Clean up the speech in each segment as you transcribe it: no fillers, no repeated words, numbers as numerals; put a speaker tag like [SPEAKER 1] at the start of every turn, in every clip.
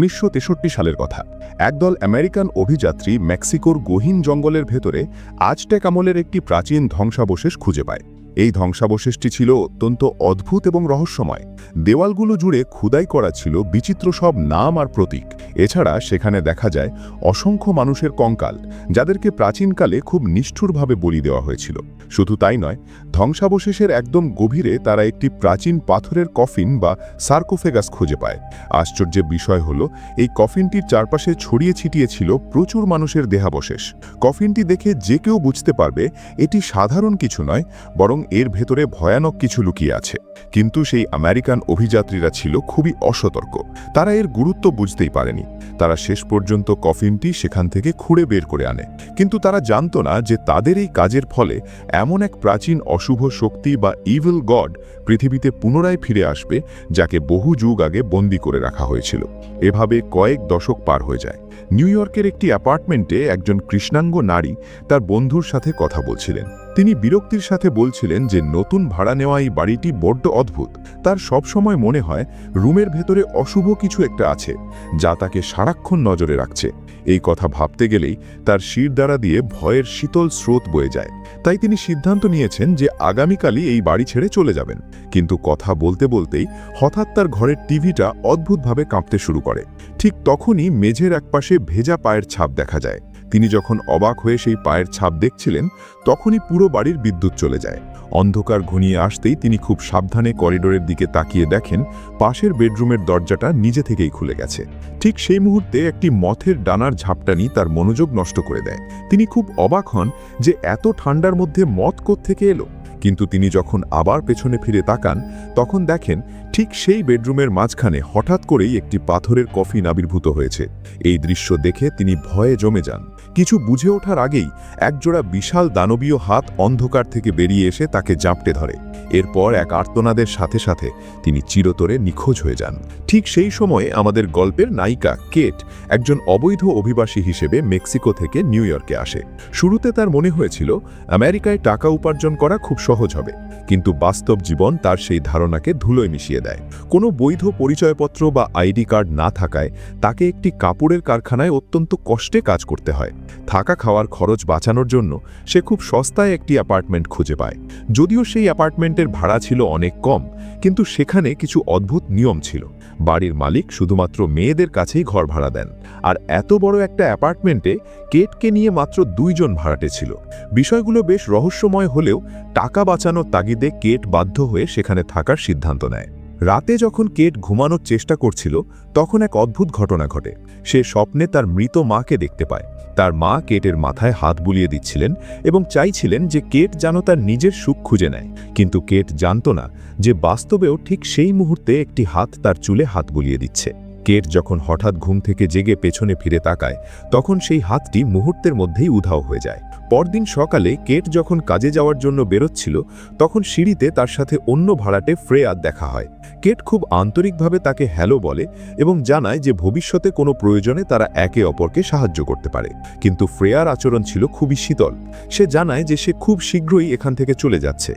[SPEAKER 1] 1963 সালের কথা। একদল আমেরিকান অভিযাত্রী মেক্সিকোর গহীন জঙ্গলের ভেতরে আজটেক আমলের একটি প্রাচীন ধ্বংসাবশেষ খুঁজে পায়। এই ধ্বংসাবশেষটি ছিল অত্যন্ত অদ্ভুত এবং রহস্যময়। দেওয়ালগুলো জুড়ে খোদাই করা ছিল বিচিত্র সব নাম আর প্রতীক। এছাড়া সেখানে দেখা যায় অসংখ্য মানুষের কঙ্কাল, যাদেরকে প্রাচীনকালে খুব নিষ্ঠুরভাবে বলি দেওয়া হয়েছিল। শুধু তাই নয়, ধ্বংসাবশেষের একদম গভীরে তারা একটি প্রাচীন পাথরের কফিন বা সার্কোফেগাস খুঁজে পায়। আশ্চর্যের বিষয় হলো, এই কফিনটির চারপাশে ছড়িয়ে ছিটিয়ে ছিল প্রচুর মানুষের দেহাবশেষ। কফিনটি দেখে যে কেউ বুঝতে পারবে এটি সাধারণ কিছু নয়, বরং এর ভেতরে ভয়ানক কিছু লুকিয়ে আছে। কিন্তু সেই আমেরিকান অভিযাত্রীরা ছিল খুবই অসতর্ক। তারা এর গুরুত্ব বুঝতেই পারেনি। তারা শেষ পর্যন্ত কফিনটি সেখান থেকে খুঁড়ে বের করে আনে। কিন্তু তারা জানত না যে তাদের এই কাজের ফলে এমন এক প্রাচীন অশুভ শক্তি বা ইভিল গড পৃথিবীতে পুনরায় ফিরে আসবে, যাকে বহু যুগ আগে বন্দী করে রাখা হয়েছিল। এভাবে কয়েক দশক পার হয়ে যায়। নিউ ইয়র্কের একটি অ্যাপার্টমেন্টে একজন কৃষ্ণাঙ্গ নারী তার বন্ধুর সাথে কথা বলছিলেন। তিনি বিরক্তির সাথে বলছিলেন যে নতুন ভাড়া নেওয়া এই বাড়িটি বড্ড অদ্ভুত। তার সবসময় মনে হয় রুমের ভেতরে অশুভ কিছু একটা আছে, যা তাকে সারাক্ষণ নজরে রাখছে। এই কথা ভাবতে গেলেই তার শিরদাঁড়া দিয়ে ভয়ের শীতল স্রোত বয়ে যায়। তাই তিনি সিদ্ধান্ত নিয়েছেন যে আগামীকালই এই বাড়ি ছেড়ে চলে যাবেন। কিন্তু কথা বলতে বলতেই হঠাৎ তার ঘরের টিভিটা অদ্ভুতভাবে কাঁপতে শুরু করে। ঠিক তখনই মেঝের একপাশে ভেজা পায়ের ছাপ দেখা যায়। তিনি যখন অবাক হয়ে সেই পায়ের ছাপ দেখছিলেন, তখনই পুরো বাড়ির বিদ্যুৎ চলে যায়। অন্ধকার ঘনিয়ে আসতেই তিনি খুব সাবধানে করিডোরের দিকে তাকিয়ে দেখেন পাশের বেডরুমের দরজাটা নিজে থেকেই খুলে গেছে। ঠিক সেই মুহূর্তে একটি মথের ডানার ঝাপটানি তার মনোযোগ নষ্ট করে দেয়। তিনি খুব অবাক হন যে এত ঠান্ডার মধ্যে মথ কোত্থেকে এলো। কিন্তু তিনি যখন আবার পেছনে ফিরে তাকান, তখন দেখেন ঠিক সেই বেডরুমের মাঝখানে হঠাৎ করেই একটি পাথরের কফিন আবির্ভূত হয়েছে। এই দৃশ্য দেখে তিনি ভয়ে জমে যান। কিছু বুঝে ওঠার আগেই একজোড়া বিশাল দানবীয় হাত অন্ধকার থেকে বেরিয়ে এসে তাকে জাপটে ধরে। এরপর এক আর্তনাদের সাথে সাথে তিনি চিরতরে নিখোঁজ হয়ে যান। ঠিক সেই সময়ে আমাদের গল্পের নায়িকা কেট একজন অবৈধ অভিবাসী হিসেবে মেক্সিকো থেকে নিউ ইয়র্কে আসে। শুরুতে তার মনে হয়েছিল আমেরিকায় টাকা উপার্জন করা খুব সহজ হবে, কিন্তু বাস্তব জীবন তার সেই ধারণাকে ধুলোয় মিশিয়ে দেয়। কোনো বৈধ পরিচয়পত্র বা আইডি কার্ড না থাকায় তাকে একটি কাপড়ের কারখানায় অত্যন্ত কষ্টে কাজ করতে হয়। থাকা খাওয়ার খরচ বাঁচানোর জন্য সে খুব সস্তায় একটি অ্যাপার্টমেন্ট খুঁজে পায়। যদিও সেই অ্যাপার্টমেন্টের ভাড়া ছিল অনেক কম, কিন্তু সেখানে কিছু অদ্ভুত নিয়ম ছিল। বাড়ির মালিক শুধুমাত্র মেয়েদের কাছেই ঘর ভাড়া দেন। আর এত বড় একটা অ্যাপার্টমেন্টে কেটকে নিয়ে মাত্র 2 জন ভাড়াটে ছিল। বিষয়গুলো বেশ রহস্যময় হলেও টাকা বাঁচানোর তাগিদে কেট বাধ্য হয়ে সেখানে থাকার সিদ্ধান্ত নেয়। রাতে যখন কেট ঘুমানোর চেষ্টা করছিল, তখন এক অদ্ভুত ঘটনা ঘটে। সে স্বপ্নে তার মৃত মাকে দেখতে পায়। তার মা কেটের মাথায় হাত বুলিয়ে দিচ্ছিলেন এবং চাইছিলেন যে কেট যেন তার নিজের সুখ খুঁজে নেয়। কিন্তু কেট জানত না যে বাস্তবেও ঠিক সেই মুহূর্তে একটি হাত তার চুলে হাত বুলিয়ে দিচ্ছে। কেট যখন হঠাৎ ঘুম থেকে জেগে পেছনে ফিরে তাকায়, তখন সেই হাতটি মুহূর্তের মধ্যেই উধাও হয়ে যায়। পরদিন সকালে কেট যখন কাজে যাওয়ার জন্য বেরোচ্ছিল, তখন সিঁড়িতে তার সাথে অন্য ভাড়াটে ফ্রেয়ার দেখা হয়। কেট খুব আন্তরিকভাবে তাকে হ্যালো বলে এবং জানায় যে ভবিষ্যতে কোনো প্রয়োজনে তারা একে অপরকে সাহায্য করতে পারে। কিন্তু ফ্রেয়ার আচরণ ছিল খুবই শীতল। সে জানায় যে সে খুব শীঘ্রই এখান থেকে চলে যাচ্ছে।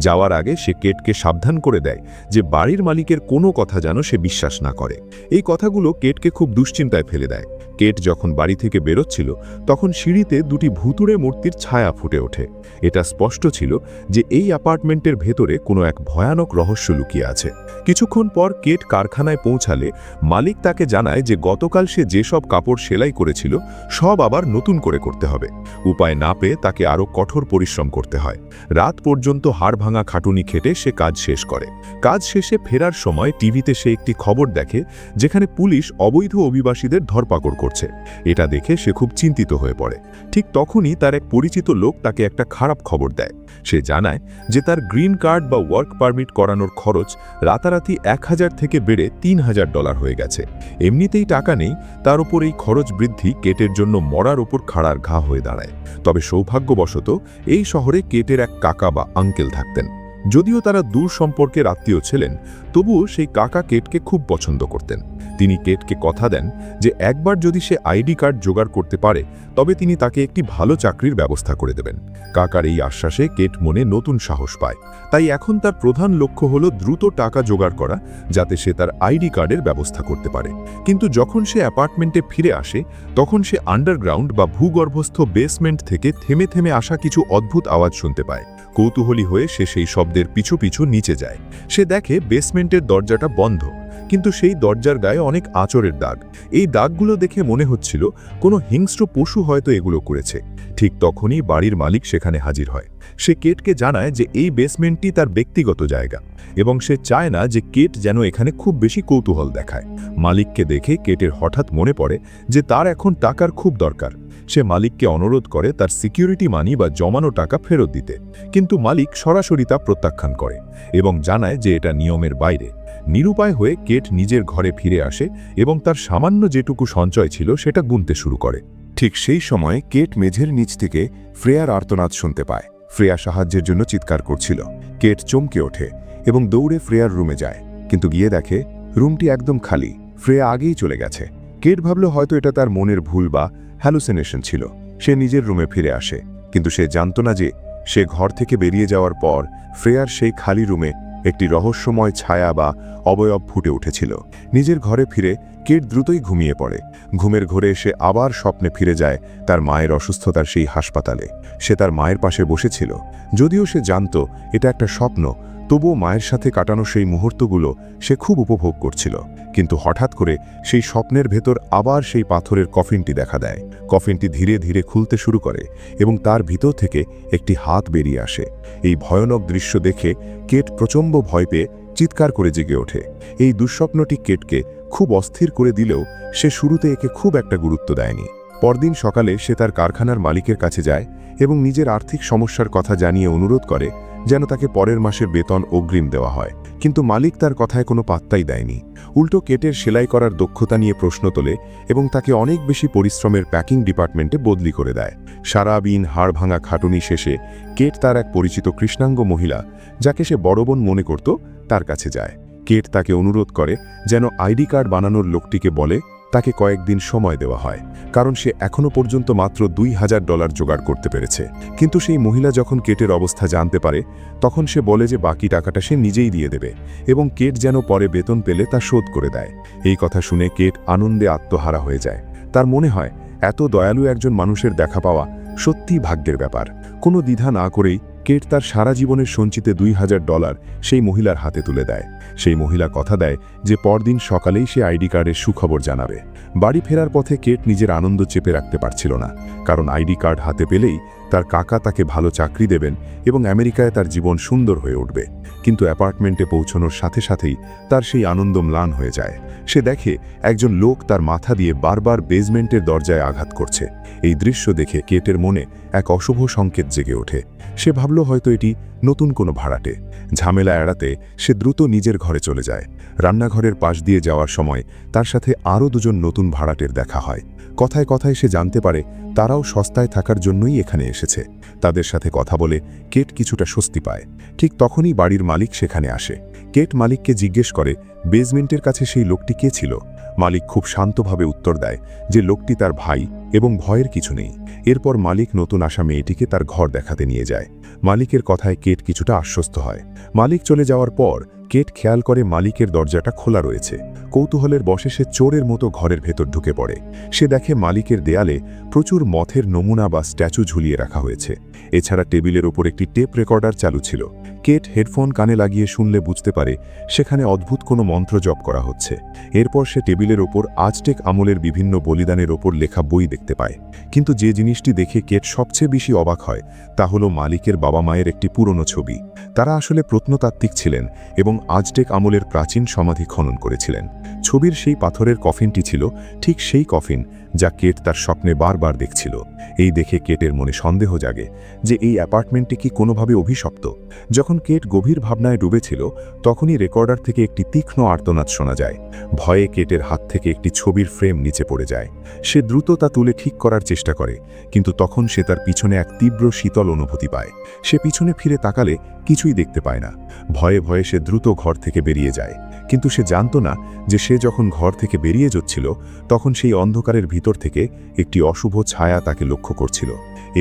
[SPEAKER 1] যাওয়ার আগে সে কেটকে সাবধান করে দেয় যে বাড়ির মালিকের কোনো কথা যেন সে বিশ্বাস না করে। এই কথাগুলো কেটকে খুব দুশ্চিন্তায় ফেলে দেয়। কেট যখন বাড়ি থেকে বেরোচ্ছিল, তখন সিঁড়িতে 2টি ভুতুড়ে মূর্তির ছায়া ফুটে ওঠে। এটা স্পষ্ট ছিল যে এই অ্যাপার্টমেন্টের ভেতরে কোনো এক ভয়ানক রহস্য লুকিয়ে আছে। কিছুক্ষণ পর কেট কারখানায় পৌঁছালে মালিক তাকে জানায় যে গতকাল সে যেসব কাপড় সেলাই করেছিল সব আবার নতুন করে করতে হবে। উপায় না পেয়ে তাকে আরও কঠোর পরিশ্রম করতে হয়। রাত পর্যন্ত হাড় ভাঙা খাটুনি খেটে সে কাজ শেষ করে। কাজ শেষে ফেরার সময় টিভিতে সে একটি খবর দেখে যেখানে পুলিশ অবৈধ অভিবাসীদের ধরপাকড় করছে। এটা দেখে সে খুব চিন্তিত হয়ে পড়ে। ঠিক তখনই তার এক পরিচিত লোক তাকে একটা খারাপ খবর দেয়। সে জানায় যে তার গ্রিন কার্ড বা ওয়ার্ক পারমিট করানোর খরচ রাতারাতি 1000 থেকে বেড়ে $3000 হয়ে গেছে। এমনিতেই টাকা নেই, তার উপর এই খরচ বৃদ্ধি কেটের জন্য মরার ওপর খাড়ার ঘা হয়ে দাঁড়ায়। তবে সৌভাগ্যবশত এই শহরে কেটের এক কাকা বা আঙ্কেল থাকতেন। যদিও তারা দূর সম্পর্কের আত্মীয় ছিলেন, তবুও সেই কাকা কেটকে খুব পছন্দ করতেন। তিনি কেটকে কথা দেন যে একবার যদি সে আইডি কার্ড জোগাড় করতে পারে তবে তিনি তাকে একটি ভালো চাকরির ব্যবস্থা করে দেবেন। কাকার এই আশ্বাসে কেট মনে নতুন সাহস পায়। তাই এখন তার প্রধান লক্ষ্য হলো দ্রুত টাকা জোগাড় করা, যাতে সে তার আইডি কার্ডের ব্যবস্থা করতে পারে। কিন্তু যখন সে অ্যাপার্টমেন্টে ফিরে আসে তখন সে আন্ডারগ্রাউন্ড বা ভূগর্ভস্থ বেসমেন্ট থেকে থেমে থেমে আসা কিছু অদ্ভুত আওয়াজ শুনতে পায়। কৌতূহলী হয়ে সে সেই শব্দের পিছু পিছু নিচে যায়। সে দেখে বেসমেন্টের দরজাটা বন্ধ, কিন্তু সেই দরজার গায়ে অনেক আঁচড়ের দাগ। এই দাগগুলো দেখে মনে হচ্ছিল কোনো হিংস্র পশু হয়তো এগুলো করেছে। ঠিক তখনই বাড়ির মালিক সেখানে হাজির হয়। সে কেটকে জানায় যে এই বেসমেন্টটি তার ব্যক্তিগত জায়গা এবং সে চায় না যে কেট যেন এখানে খুব বেশি কৌতূহল দেখায়। মালিককে দেখে কেটের হঠাৎ মনে পড়ে যে তার এখন টাকার খুব দরকার। সে মালিককে অনুরোধ করে তার সিকিউরিটি মানি বা জমানো টাকা ফেরত দিতে, কিন্তু মালিক সরাসরি তা প্রত্যাখ্যান করে এবং জানায় যে এটা নিয়মের বাইরে। নিরুপায় হয়ে কেট নিজের ঘরে ফিরে আসে এবং তার সামান্য যেটুকু সঞ্চয় ছিল সেটা গুনতে শুরু করে। ঠিক সেই সময় কেট মেঝের নিচ থেকে ফ্রেয়ার আর্তনাদ শুনতে পায়। ফ্রেয়া সাহায্যের জন্য চিৎকার করছিল। কেট চমকে ওঠে এবং দৌড়ে ফ্রেয়ার রুমে যায়, কিন্তু গিয়ে দেখে রুমটি একদম খালি। ফ্রেয়া আগেই চলে গেছে। কেট ভাবল হয়তো এটা তার মনের ভুল বা হ্যালুসিনেশন ছিল। সে নিজের রুমে ফিরে আসে, কিন্তু সে জানত না যে সে ঘর থেকে বেরিয়ে যাওয়ার পর ফ্রেয়ার সেই খালি রুমে একটি রহস্যময় ছায়া বা অবয়ব ফুটে উঠেছিল। নিজের ঘরে ফিরে কেট দ্রুতই ঘুমিয়ে পড়ে। ঘুমের ঘোরে সে আবার স্বপ্নে ফিরে যায় তার মায়ের অসুস্থতার সেই হাসপাতালে। সে তার মায়ের পাশে বসেছিল। যদিও সে জানত এটা একটা স্বপ্ন, তবুও মায়ের সাথে কাটানো সেই মুহূর্তগুলো সে খুব উপভোগ করছিল। কিন্তু হঠাৎ করে সেই স্বপ্নের ভেতর আবার সেই পাথরের কফিনটি দেখা দেয়। কফিনটি ধীরে ধীরে খুলতে শুরু করে এবং তার ভিতর থেকে একটি হাত বেরিয়ে আসে। এই ভয়ানক দৃশ্য দেখে কেট প্রচণ্ড ভয় পেয়ে চিৎকার করে জেগে ওঠে। এই দুঃস্বপ্নটি কেটকে খুব অস্থির করে দিলেও সে শুরুতে একে খুব একটা গুরুত্ব দেয়নি। পরদিন সকালে সে তার কারখানার মালিকের কাছে যায় এবং নিজের আর্থিক সমস্যার কথা জানিয়ে অনুরোধ করে যেন তাকে পরের মাসের বেতন অগ্রিম দেওয়া হয়। কিন্তু মালিক তার কথায় কোনো পাত্তাই দেয়নি। উল্টো কেটের সেলাই করার দক্ষতা নিয়ে প্রশ্ন তোলে এবং তাকে অনেক বেশি পরিশ্রমের প্যাকিং ডিপার্টমেন্টে বদলি করে দেয়। সারাদিন হাড় ভাঙা খাটুনি শেষে কেট তার এক পরিচিত কৃষ্ণাঙ্গ মহিলা, যাকে সে বড় বোন মনে করত, তার কাছে যায়। কেট তাকে অনুরোধ করে যেন আইডি কার্ড বানানোর লোকটিকে বলে তাকে কয়েকদিন সময় দেওয়া হয়, কারণ সে এখনও পর্যন্ত মাত্র $2000 জোগাড় করতে পেরেছে। কিন্তু সেই মহিলা যখন কেটের অবস্থা জানতে পারে তখন সে বলে যে বাকি টাকাটা সে নিজেই দিয়ে দেবে এবং কেট যেন পরে বেতন পেলে তা শোধ করে দেয়। এই কথা শুনে কেট আনন্দে আত্মহারা হয়ে যায়। তার মনে হয় এত দয়ালু একজন মানুষের দেখা পাওয়া সত্যিই ভাগ্যের ব্যাপার। কোনো দ্বিধা না করেই কেট তার সারা জীবনের সঞ্চিত $2000 সেই মহিলার হাতে তুলে দেয়। সেই মহিলা কথা দেয় যে পরদিন সকালেই সে আইডি কার্ডের সুখবর জানাবে। বাড়ি ফেরার পথে কেট নিজের আনন্দ চেপে রাখতে পারছিল না, কারণ আইডি কার্ড হাতে পেলেই তার কাকা তাকে ভালো চাকরি দেবেন এবং আমেরিকায় তার জীবন সুন্দর হয়ে উঠবে। কিন্তু অ্যাপার্টমেন্টে পৌঁছানোর সাথে সাথেই তার সেই আনন্দ ম্লান হয়ে যায়। সে দেখে একজন লোক তার মাথা দিয়ে বারবার বেসমেন্টের দরজায় আঘাত করছে। এই দৃশ্য দেখে কেটের মনে এক অশুভ সংকেত জেগে ওঠে। সে ভাবল হয়তো এটি নতুন কোনো ভাড়াটে। ঝামেলা এড়াতে সে দ্রুত নিজের ঘরে চলে যায়। রান্নাঘরের পাশ দিয়ে যাওয়ার সময় তার সাথে আরও দুজন নতুন ভাড়াটের দেখা হয়। কথায় কথায় সে জানতে পারে তারাও সস্তায় থাকার জন্যই এখানে এসেছে। তাদের সাথে কথা বলে কেট কিছুটা স্বস্তি পায়। ঠিক তখনই বাড়ির মালিক সেখানে আসে। কেট মালিককে জিজ্ঞেস করে বেসমেন্টের কাছে সেই লোকটি কে ছিল। মালিক খুব শান্তভাবে উত্তর দেয় যে লোকটি তার ভাই এবং ভয়ের কিছু নেই। এরপর মালিক নতুন আসা মেয়েটিকে তার ঘর দেখাতে নিয়ে যায়। মালিকের কথায় কেট কিছুটা আশ্বস্ত হয়। মালিক চলে যাওয়ার পর কেট খেয়াল করে মালিকের দরজাটা খোলা রয়েছে। কৌতূহলের বশে সে চোরের মতো ঘরের ভেতর ঢুকে পড়ে। সে দেখে মালিকের দেয়ালে প্রচুর মথের নমুনা বা স্ট্যাচু ঝুলিয়ে রাখা হয়েছে। এছাড়া টেবিলের ওপর একটি টেপ রেকর্ডার চালু ছিল। কেট হেডফোন কানে লাগিয়ে শুনলে বুঝতে পারে সেখানে অদ্ভুত কোনো মন্ত্র জপ করা হচ্ছে। এরপর সে টেবিলের ওপর আজটেক আমলের বিভিন্ন বলিদানের ওপর লেখা বই দেখতে পায়। কিন্তু যে জিনিসটি দেখে কেট সবচেয়ে বেশি অবাক হয় তা হলো মালিকের বাবা মায়ের একটি পুরনো ছবি। তারা আসলে প্রত্নতাত্ত্বিক ছিলেন এবং আজটেক আমলের প্রাচীন সমাধি খনন করেছিলেন। ছবির সেই পাথরের কফিনটি ছিল ঠিক সেই কফিন যা কেট তার স্বপ্নে বারবার দেখছিল। এই দেখে কেটের মনে সন্দেহ জাগে যে এই অ্যাপার্টমেন্টটি কি কোনোভাবে অভিশপ্ত। যখন কেট গভীর ভাবনায় ডুবেছিল তখনই রেকর্ডার থেকে একটি তীক্ষ্ণ আর্তনাদ শোনা যায়। ভয়ে কেটের হাত থেকে একটি ছবির ফ্রেম নিচে পড়ে যায়। সে দ্রুত তা তুলে ঠিক করার চেষ্টা করে, কিন্তু তখন সে তার পিছনে এক তীব্র শীতল অনুভূতি পায়। সে পিছনে ফিরে তাকালে কিছুই দেখতে পায় না। ভয়ে ভয়ে সে দ্রুত ঘর থেকে বেরিয়ে যায়, কিন্তু সে জানত না যে সে যখন ঘর থেকে বেরিয়ে যাচ্ছিল তখন সেই অন্ধকারের ভিতর থেকে একটি অশুভ ছায়া তাকে লক্ষ্য করছিল।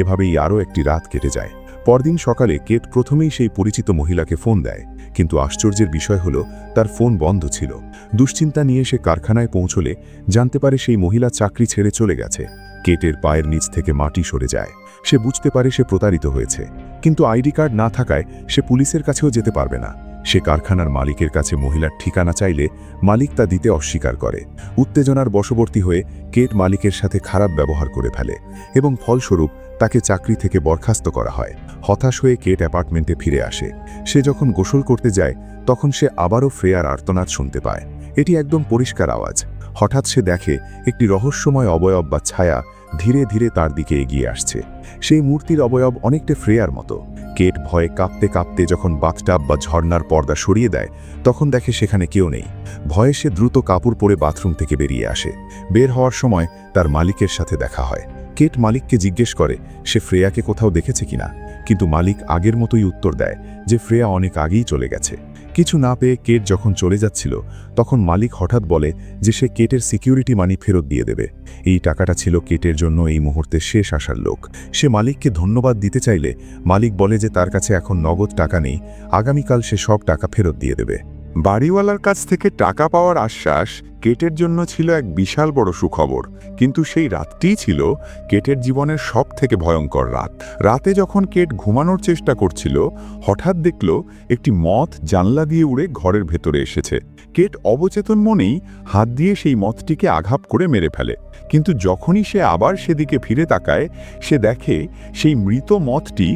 [SPEAKER 1] এভাবেই আরও একটি রাত কেটে যায়। পরদিন সকালে কেট প্রথমেই সেই পরিচিত মহিলাকে ফোন দেয়, কিন্তু আশ্চর্যের বিষয় হলো তার ফোন বন্ধ ছিল। দুশ্চিন্তা নিয়ে সে কারখানায় পৌঁছলে জানতে পারে সেই মহিলা চাকরি ছেড়ে চলে গেছে। কেটের পায়ের নিচ থেকে মাটি সরে যায়। সে বুঝতে পারে সে প্রতারিত হয়েছে, কিন্তু আইডি কার্ড না থাকায় সে পুলিশের কাছেও যেতে পারবে না। সে কারখানার মালিকের কাছে মহিলার ঠিকানা চাইলে মালিক তা দিতে অস্বীকার করে। উত্তেজনার বশবর্তী হয়ে কেট মালিকের সাথে খারাপ ব্যবহার করে ফেলে এবং ফলস্বরূপ তাকে চাকরি থেকে বরখাস্ত করা হয়। হতাশ হয়ে কেট অ্যাপার্টমেন্টে ফিরে আসে। সে যখন গোসল করতে যায় তখন সে আবারও ফ্রেয়ার আর্তনাদ শুনতে পায়। এটি একদম পরিষ্কার আওয়াজ। হঠাৎ সে দেখে একটি রহস্যময় অবয়ব বা ছায়া ধীরে ধীরে তার দিকে এগিয়ে আসছে। সেই মূর্তির অবয়ব অনেকটা ফ্রেয়ার মতো। কেট ভয়ে কাঁপতে কাঁপতে যখন বাথটাব বা ঝর্ণার পর্দা সরিয়ে দেয় তখন দেখে সেখানে কেউ নেই। ভয়ে সে দ্রুত কাপড় পরে বাথরুম থেকে বেরিয়ে আসে। বের হওয়ার সময় তার মালিকের সাথে দেখা হয়। কেট মালিককে জিজ্ঞেস করে সে ফ্রেয়াকে কোথাও দেখেছে কিনা, কিন্তু মালিক আগের মতোই উত্তর দেয় যে ফ্রেয়া অনেক আগেই চলে গেছে। কিছু না পেয়ে কেট যখন চলে যাচ্ছিল তখন মালিক হঠাৎ বলে যে সে কেটের সিকিউরিটি মানি ফেরত দিয়ে দেবে। এই টাকাটা ছিল কেটের জন্য এই মুহূর্তে শেষ আসার লোক। সে মালিককে ধন্যবাদ দিতে চাইলে মালিক বলে যে তার কাছে এখন নগদ টাকা নেই, আগামীকাল সে সব টাকা ফেরত দিয়ে দেবে। বাড়িওয়ালার কাছ থেকে টাকা পাওয়ার আশ্বাস কেটের জন্য ছিল এক বিশাল বড় সুখবর, কিন্তু সেই রাতটিই ছিল কেটের জীবনের সব থেকে ভয়ঙ্কর রাত। রাতে যখন কেট ঘুমানোর চেষ্টা করছিল হঠাৎ দেখল একটি মথ জানলা দিয়ে উড়ে ঘরের ভেতরে এসেছে। কেট অবচেতন মনেই হাত দিয়ে সেই মথটিকে আঘাত করে মেরে ফেলে, কিন্তু যখনই সে আবার সেদিকে ফিরে তাকায় সে দেখে সেই মৃত মথটি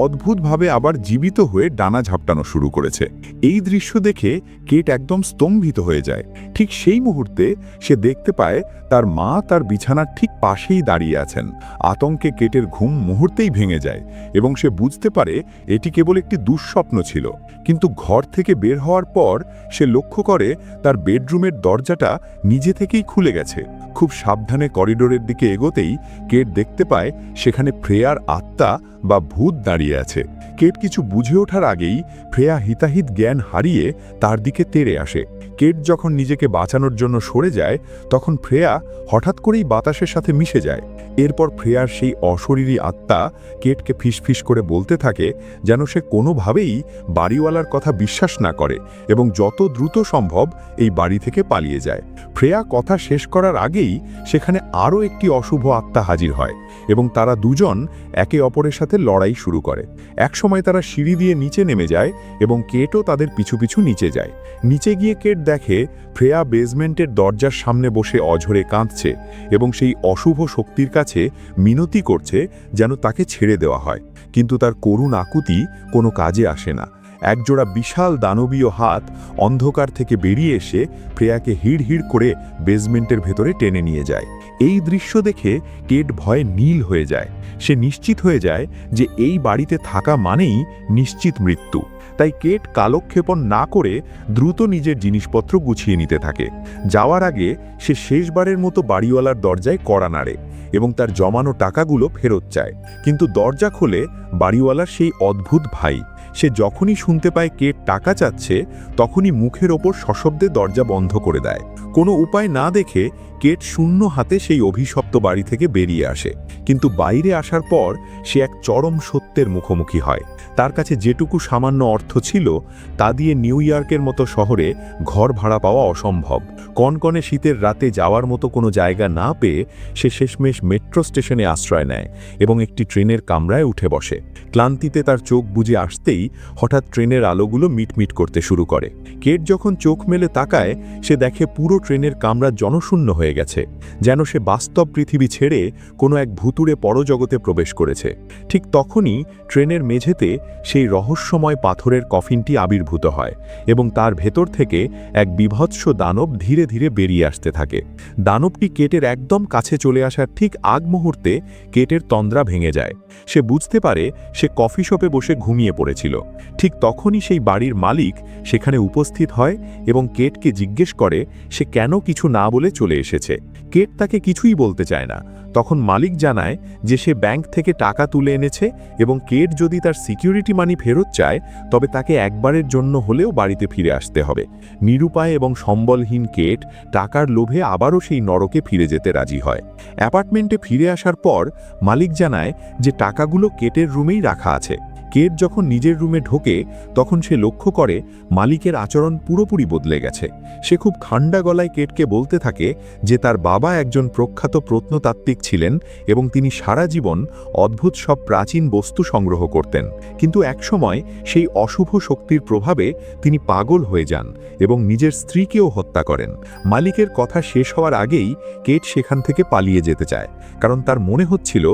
[SPEAKER 1] অদ্ভুতভাবে আবার জীবিত হয়ে ডানা ঝাপটানো শুরু করেছে। এই দৃশ্য দেখে কেট একদম স্তম্ভিত হয়ে যায়। ঠিক সেই মুহূর্তে সে দেখতে পায় তার মা তার বিছানার ঠিক পাশেই দাঁড়িয়ে আছেন। আতঙ্কে কেটের ঘুম মুহূর্তেই ভেঙে যায় এবং সে বুঝতে পারে এটি কেবল একটি দুঃস্বপ্ন ছিল। কিন্তু ঘর থেকে বের হওয়ার পর সে লক্ষ্য করে তার বেডরুমের দরজাটা নিজে থেকেই খুলে গেছে। খুব সাবধানে করিডোরের দিকে এগোতেই কেট দেখতে পায় সেখানে ফ্রেয়ার আত্মা বা ভূত দাঁড়িয়ে আছে। কেট কিছু বুঝে ওঠার আগেই ফ্রেয়া হিতাহিত জ্ঞান হারিয়ে তার দিকে তেড়ে আসে। কেট যখন নিজেকে বাঁচানোর জন্য সরে যায় তখন ফ্রেয়া হঠাৎ করেই বাতাসের সাথে মিশে যায়। এরপর ফ্রেয়ার সেই অশরীরী আত্মা কেটকে ফিসফিস করে বলতে থাকে যেন সে কোনোভাবেই বাড়িওয়ালার কথা বিশ্বাস না করে এবং যত দ্রুত সম্ভব এই বাড়ি থেকে পালিয়ে যায়। ফ্রেয়া কথা শেষ করার আগেই সেখানে আরও একটি অশুভ আত্মা হাজির হয় এবং তারা দুজন একে অপরের সাথে লড়াই শুরু করে। একসময় তারা সিঁড়ি দিয়ে নিচে নেমে যায় এবং কেটও তাদের পিছু পিছু নিচে যায়। নিচে গিয়ে কেট দেখে ফ্রেয়া বেসমেন্টের দরজার সামনে বসে অঝরে কাঁদছে এবং সেই অশুভ শক্তির কাছে মিনতি করছে যেন তাকে ছেড়ে দেওয়া হয়, কিন্তু তার করুণ আকুতি কোনো কাজে আসে না। একজোড়া বিশাল দানবীয় হাত অন্ধকার থেকে বেরিয়ে এসে ফ্রেয়াকে হিড় হিড় করে বেসমেন্টের ভেতরে টেনে নিয়ে যায়। এই দৃশ্য দেখে কেট ভয়ে নীল হয়ে যায়। সে নিশ্চিত হয়ে যায় যে এই বাড়িতে থাকা মানেই নিশ্চিত মৃত্যু। তাই কেট কালক্ষেপণ না করে দ্রুত নিজের জিনিসপত্র গুছিয়ে নিতে থাকে। যাওয়ার আগে সে শেষবারের মতো বাড়িওয়ালার দরজায় কড়া নাড়ে এবং তার জমানো টাকাগুলো ফেরত চায়, কিন্তু দরজা খোলে বাড়িওয়ালার সেই অদ্ভুত ভাই। সে যখনই শুনতে পায় কেট টাকা চাচ্ছে তখনই মুখের ওপর সশব্দে দরজা বন্ধ করে দেয়। কোনো উপায় না দেখে কেট শূন্য হাতে সেই অভিশপ্ত বাড়ি থেকে বেরিয়ে আসে, কিন্তু বাইরে আসার পর সে এক চরম সত্যের মুখোমুখি হয়। তার কাছে যেটুকু সামান্য অর্থ ছিল তা দিয়ে নিউ ইয়র্কের মতো শহরে ঘর ভাড়া পাওয়া অসম্ভব। কনকনে শীতের রাতে যাওয়ার মতো কোনো জায়গা না পেয়ে সে শেষমেশ মেট্রো স্টেশনে আশ্রয় নেয় এবং একটি ট্রেনের কামরায় উঠে বসে। ক্লান্তিতে তার চোখ বুজে আসতে
[SPEAKER 2] আসতেই হঠাৎ ট্রেনের আলোগুলো মিটমিট করতে শুরু করে। কেট যখন চোখ মেলে তাকায়, সে দেখে পুরো ট্রেনের কামরা জনশূন্য হয়ে গেছে, যেন সে বাস্তব পৃথিবী ছেড়ে কোনো এক ভুতুড়ে পরজগতে প্রবেশ করেছে। ঠিক তখনই ট্রেনের মেঝেতে সেই রহস্যময় পাথরের কফিনটি আবির্ভূত হয় এবং তার ভেতর থেকে এক বিভৎস দানব ধীরে ধীরে বেরিয়ে আসতে থাকে। দানবটি কেটের একদম কাছে চলে আসার ঠিক আগ মুহূর্তে কেটের তন্দ্রা ভেঙে যায়। সে বুঝতে পারে সে কফি শপে বসে ঘুমিয়ে পড়েছিল। ঠিক তখনই সেই বাড়ির মালিক সেখানে উপস্থিত হয় এবং কেটকে জিজ্ঞেস করে সে কেন কিছু না বলে চলে এসেছে। কেট তাকে কিছুই বলতে চায় না। তখন মালিক জানায় যে সে ব্যাংক থেকে টাকা তুলে এনেছে এবং কেট যদি তার সিকিউরিটি মানি ফেরত চায় তবে তাকে একবারের জন্য হলেও বাড়িতে ফিরে আসতে হবে। নিরুপায় এবং সম্বলহীন কেট টাকার লোভে আবারও সেই নরকে ফিরে যেতে রাজি হয়। অ্যাপার্টমেন্টে ফিরে আসার পর মালিক জানায় যে টাকাগুলো কেটের রুমেই রাখা আছে। কেট যখন নিজের রুমে ঢোকে তখন সে লক্ষ্য করে মালিকের আচরণ পুরোপুরি বদলে গেছে। সে খুব ঠান্ডা গলায় কেটকে বলতে থাকে যে তার বাবা একজন প্রখ্যাত প্রত্নতাত্ত্বিক ছিলেন এবং তিনি সারা জীবন অদ্ভুত সব প্রাচীন বস্তু সংগ্রহ করতেন, কিন্তু একসময় সেই অশুভ শক্তির প্রভাবে তিনি পাগল হয়ে যান এবং নিজের স্ত্রীকেও হত্যা করেন। মালিকের কথা শেষ হওয়ার আগেই কেট সেখান থেকে পালিয়ে যেতে চায়, কারণ তার মনে হচ্ছিল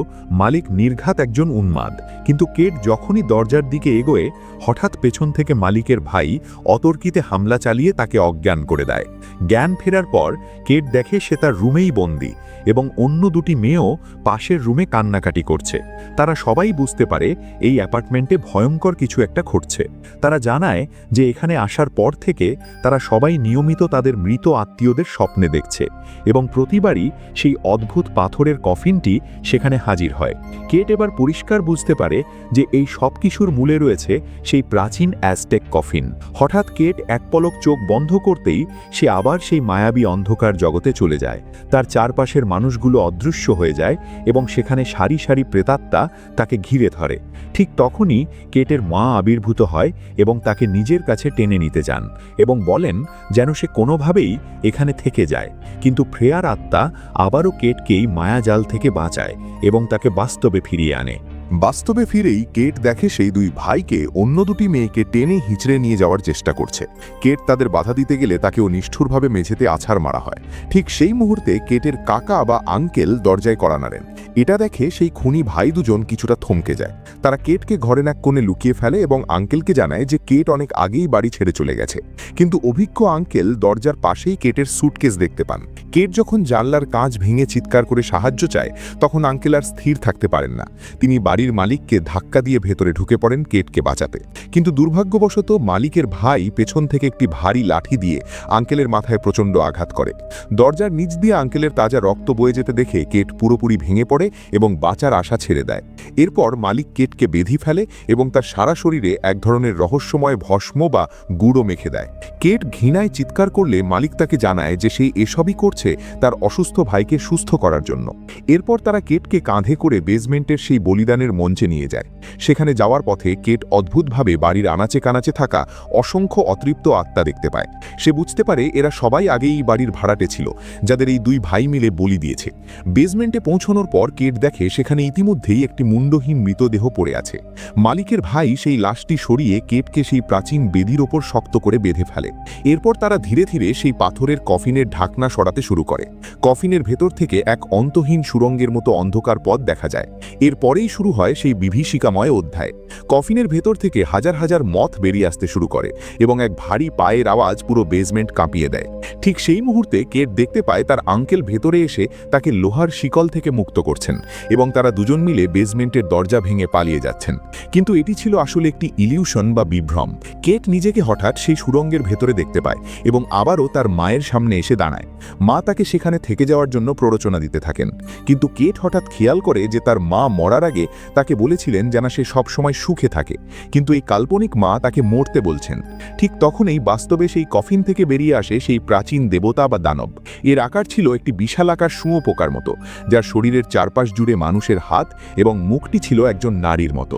[SPEAKER 2] মালিক নির্ঘাত একজন উন্মাদ। কিন্তু কেট যখনই দরজার দিকে এগোয় হঠাৎ পেছন থেকে মালিকের ভাই অতর্কিতে হামলা চালিয়ে তাকে অজ্ঞান করে দেয়। জ্ঞান ফেরার পর কেট দেখে সে তার রুমেই বন্দী এবং অন্য দুটি মেয়েও পাশের রুমে কান্নাকাটি করছে। তারা সবাই বুঝতে পারে এই অ্যাপার্টমেন্টে ভয়ঙ্কর কিছু একটা ঘটছে। তারা জানায় যে এখানে আসার পর থেকে তারা সবাই নিয়মিত তাদের মৃত আত্মীয়দের স্বপ্নে দেখছে এবং প্রতিবারই সেই অদ্ভুত পাথরের কফিনটি সেখানে হাজির হয়। কেট এবার পরিষ্কার বুঝতে পারে যে এই সব কিছুর মূলে রয়েছে সেই প্রাচীন অ্যাজটেক কফিন। হঠাৎ কেট এক পলক চোখ বন্ধ করতেই সে আবার সেই মায়াবী অন্ধকার জগতে চলে যায়। তার চারপাশের মানুষগুলো অদৃশ্য হয়ে যায় এবং সেখানে সারি সারি প্রেতাত্মা তাকে ঘিরে ধরে। ঠিক তখনই কেটের মা আবির্ভূত হয় এবং তাকে নিজের কাছে টেনে নিতে যান এবং বলেন যেন সে কোনোভাবেই এখানে থেকে যায়। কিন্তু ফ্রেয়ার আত্মা আবারও কেটকেই মায়াজাল থেকে বাঁচায় এবং তাকে বাস্তবে ফিরিয়ে আনে।
[SPEAKER 1] বাস্তবে ফিরেই কেট দেখে সেই দুই ভাইকে অন্য দুটি মেয়েকে টেনে হিঁচড়ে নিয়ে যাওয়ার চেষ্টা করছে। কেট তাদের বাধা দিতে গেলে তাকেও নিষ্ঠুরভাবে মেঝেতে আছাড় মারা হয়। ঠিক সেই মুহূর্তে কেটের কাকা বা আঙ্কেল দরজায় কড়া নাড়েন। এটা দেখে সেই খুনি ভাই দুজন কিছুটা থমকে যায়। তারা কেটকে ঘরের এক কোণে লুকিয়ে ফেলে এবং আঙ্কেলকে জানায় যে কেট অনেক আগেই বাড়ি ছেড়ে চলে গেছে। কিন্তু অভিজ্ঞ আঙ্কেল দরজার পাশেই কেটের স্যুটকেস দেখতে পান। কেট যখন জানলার কাঁচ ভেঙে চিৎকার করে সাহায্য চায় তখন আঙ্কেল আর স্থির থাকতে পারেন না। তিনি বাড়ির মালিককে ধাক্কা দিয়ে ভেতরে ঢুকে পড়েন কেটকে বাঁচাতে। কিন্তু দুর্ভাগ্যবশত মালিকের ভাই পেছন থেকে একটি ভারী লাঠি দিয়ে আঙ্কেলের মাথায় প্রচণ্ড আঘাত করে। দরজার নিচ দিয়ে আঙ্কেলের তাজা রক্ত বয়ে যেতে দেখে কেট পুরোপুরি ভেঙে পড়ে এবং বাঁচার আশা ছেড়ে দেয়। এরপর মালিক কেটকে বেঁধে ফেলে এবং তার সারা শরীরে এক ধরনের রহস্যময় ভস্ম বা গুঁড়ো মেখে দেয়। কেট ঘৃণায় চিৎকার করলে মালিক তাকে জানায় যে সে এসবই করছে তার অসুস্থ ভাইকে সুস্থ করার জন্য। এরপর তারা কেটকে কাঁধে করে বেসমেন্টের সেই বলিদানের মঞ্চে নিয়ে যায়। সেখানে যাওয়ার পথে কেট অদ্ভুতভাবে বাড়ির আনাচে কানাচে থাকা অসংখ্য অতৃপ্ত আত্মা দেখতে পায়। সে বুঝতে পারে এরা সবাই আগেই বাড়ির ভাড়াটে ছিল, যাদের এই দুই ভাই মিলে বলি দিয়েছে। বেসমেন্টে পৌঁছানোর পর কেট দেখে সেখানে ইতিমধ্যেই একটি মুন্ডহীন মৃতদেহ পড়ে আছে। মালিকের ভাই সেই লাশটি সরিয়ে কেটকে সেই প্রাচীন বেদির ওপর শক্ত করে বেঁধে ফেলে। এরপর তারা ধীরে ধীরে সেই পাথরের কফিনের ঢাকনা সরাতে শুরু করে। কফিনের ভেতর থেকে এক অন্তহীন সুরঙ্গের মতো অন্ধকার পথ দেখা যায়। এরপরেই শুরু হয় সেই বিভীষিকাময় অধ্যায়। কফিনের ভেতর থেকে হাজার হাজার মথ বেরিয়ে আসতে শুরু করে এবং এক ভারী পায়ের আওয়াজ পুরো বেসমেন্ট কাঁপিয়ে দেয়। ঠিক সেই মুহূর্তে কেট দেখতে পায় তার আঙ্কেল ভেতরে এসে তাকে লোহার শিকল থেকে মুক্ত করছেন এবং তারা দুজন মিলে বেসমেন্টের দরজা ভেঙে পালিয়ে যাচ্ছেন। কিন্তু এটি ছিল আসলে একটি ইলিউশন বা বিভ্রম। কেট নিজেকে হঠাৎ সেই সুরঙ্গের ভেতরে দেখতে পায় এবং আবারও তার মায়ের সামনে এসে দাঁড়ায়। মা তাকে সেখানে থেকে যাওয়ার জন্য প্ররোচনা দিতে থাকেন। কিন্তু কেট হঠাৎ খেয়াল করে যে তার মা মরার আগে তাকে বলেছিলেন যেন সে সবসময় সুখে থাকে, কিন্তু এই কাল্পনিক মা তাকে মরতে বলছেন। ঠিক তখনই বাস্তবে সেই কফিন থেকে বেরিয়ে আসে সেই প্রাচীন দেবতা বা দানব। এর আকার ছিল একটি বিশালাকার শুঁয়োপোকার মতো, যার শরীরের চারপাশ জুড়ে মানুষের হাত এবং মুখটি ছিল একজন নারী নারীর মতো।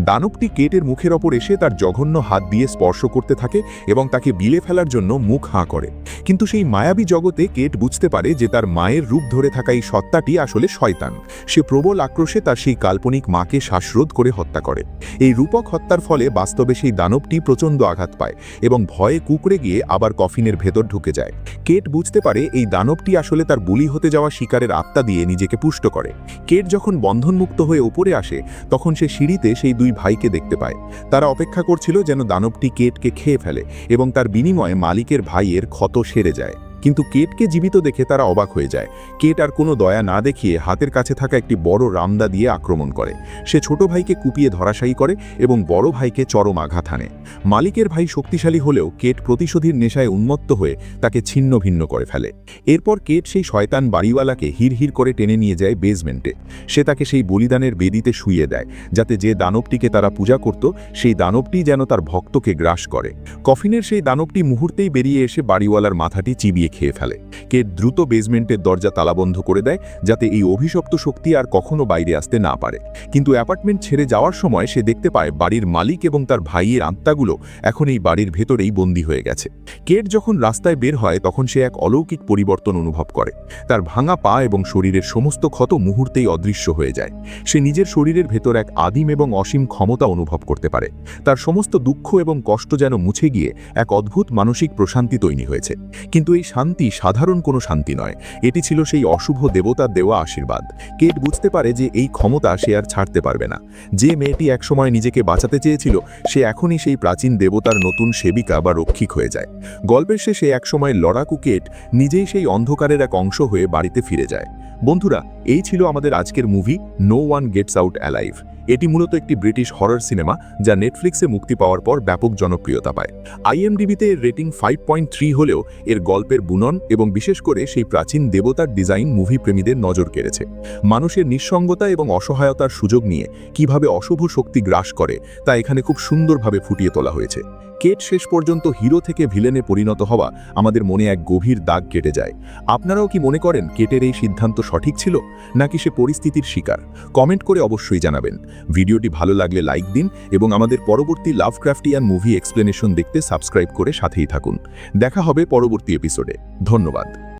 [SPEAKER 1] দানবটি কেটের মুখের ওপর এসে তার জঘন্য হাত দিয়ে স্পর্শ করতে থাকে এবং তাকে বিলে ফেলার জন্য মুখ হাঁ করে। কিন্তু সেই মায়াবী জগতে কেট বুঝতে পারে যে তার মায়ের রূপ ধরে থাকা এই সত্তাটি আসলে শয়তান। সে প্রবল আক্রোশে তার সেই কাল্পনিক মাকে শ্বাসরোধ করে হত্যা করে। এই রূপক হত্যার ফলে বাস্তবে সেই দানবটি প্রচণ্ড আঘাত পায় এবং ভয়ে কুঁকড়ে গিয়ে আবার কফিনের ভেতর ঢুকে যায়। কেট বুঝতে পারে এই দানবটি আসলে তার বুলি হতে যাওয়া শিকারের আত্মা দিয়ে নিজেকে পুষ্ট করে। কেট যখন বন্ধনমুক্ত হয়ে উপরে আসে তখন সে সিঁড়িতে সেই দুই ভাইকে দেখতে পায়। তারা অপেক্ষা করছিল যেন দানবটি কেটকে খেয়ে ফেলে এবং তার বিনিময়ে মালিকের ভাইয়ের ক্ষত সেরে যায়। কিন্তু কেটকে জীবিত দেখে তারা অবাক হয়ে যায়। কেট আর কোনো দয়া না দেখিয়ে হাতের কাছে থাকা একটি বড় রামদা দিয়ে আক্রমণ করে। সে ছোট ভাইকে কুপিয়ে ধরাশায়ী করে এবং বড় ভাইকে চরম আঘাত হানে। মালিকের ভাই শক্তিশালী হলেও কেট প্রতিশোধের নেশায় উন্মত্ত হয়ে তাকে ছিন্ন ভিন্ন করে ফেলে। এরপর কেট সেই শয়তান বাড়িওয়ালাকে হিড় করে টেনে নিয়ে যায় বেসমেন্টে। সে তাকে সেই বলিদানের বেদিতে শুইয়ে দেয়, যাতে যে দানবটিকে তারা পূজা করত সেই দানবটি যেন তার ভক্তকে গ্রাস করে। কফিনের সেই দানবটি মুহূর্তেই বেরিয়ে এসে বাড়িওয়ালার মাথাটি চিবিয়ে খেয়ে ফেলে। কেট দ্রুত বেসমেন্টের দরজা তালাবন্ধ করে দেয়, যাতে এই অভিশপ্ত শক্তি আর কখনো বাইরে আসতে না পারে। কিন্তু অ্যাপার্টমেন্ট ছেড়ে যাওয়ার সময় সে দেখতে পায় বাড়ির মালিক এবং তার ভাইয়ের আত্মাগুলো এখন এই বাড়ির ভেতরেই বন্দী হয়ে গেছে। কেট যখন রাস্তায় বের হয় তখন সে এক অলৌকিক পরিবর্তন অনুভব করে। তার ভাঙা পা এবং শরীরের সমস্ত ক্ষত মুহূর্তেই অদৃশ্য হয়ে যায়। সে নিজের শরীরের ভেতর এক আদিম এবং অসীম ক্ষমতা অনুভব করতে পারে। তার সমস্ত দুঃখ এবং কষ্ট যেন মুছে গিয়ে এক অদ্ভুত মানসিক প্রশান্তি তৈরি হয়েছে। কিন্তু এই শান্তি সাধারণ কোনো শান্তি নয়, এটি ছিল সেই অশুভ দেবতার দেওয়া আশীর্বাদ। কেট বুঝতে পারে যে এই ক্ষমতা সে আর ছাড়তে পারবে না। যে মেয়েটি একসময় নিজেকে বাঁচাতে চেয়েছিল সে এখনই সেই প্রাচীন দেবতার নতুন সেবিকা বা রক্ষিক হয়ে যায়। গল্পের শেষে একসময় লড়াকু কেট নিজেই সেই অন্ধকারের এক অংশ হয়ে বাড়িতে ফিরে যায়। বন্ধুরা, এই ছিল আমাদের আজকের movie no one gets out alive. এটি মূলত একটি ব্রিটিশ হরর সিনেমা যা নেটফ্লিক্সে মুক্তি পাওয়ার পর ব্যাপক জনপ্রিয়তা পায়। IMDb-তে এর রেটিং 5.3 হলেও এর গল্পের বুনন এবং বিশেষ করে সেই প্রাচীন দেবতার ডিজাইন মুভি প্রেমীদের নজর কেড়েছে। মানুষের নিঃসঙ্গতা এবং অসহায়তার সুযোগ নিয়ে কিভাবে অশুভ শক্তি গ্রাস করে তা এখানে খুব সুন্দরভাবে ফুটিয়ে তোলা হয়েছে। কেট শেষ পর্যন্ত হিরো থেকে ভিলেনে পরিণত হওয়া আমাদের মনে এক গভীর দাগ কেটে যায়। আপনারাও কি মনে করেন কেটের এই সিদ্ধান্ত সঠিক ছিল, নাকি সে পরিস্থিতির শিকার? কমেন্ট করে অবশ্যই জানাবেন। ভিডিওটি ভালো লাগলে লাইক দিন এবং আমাদের পরবর্তী লাভক্রাফটিয়ান মুভি এক্সপ্লেনেশন দেখতে সাবস্ক্রাইব করে সাথেই থাকুন। দেখা হবে পরবর্তী এপিসোডে। ধন্যবাদ।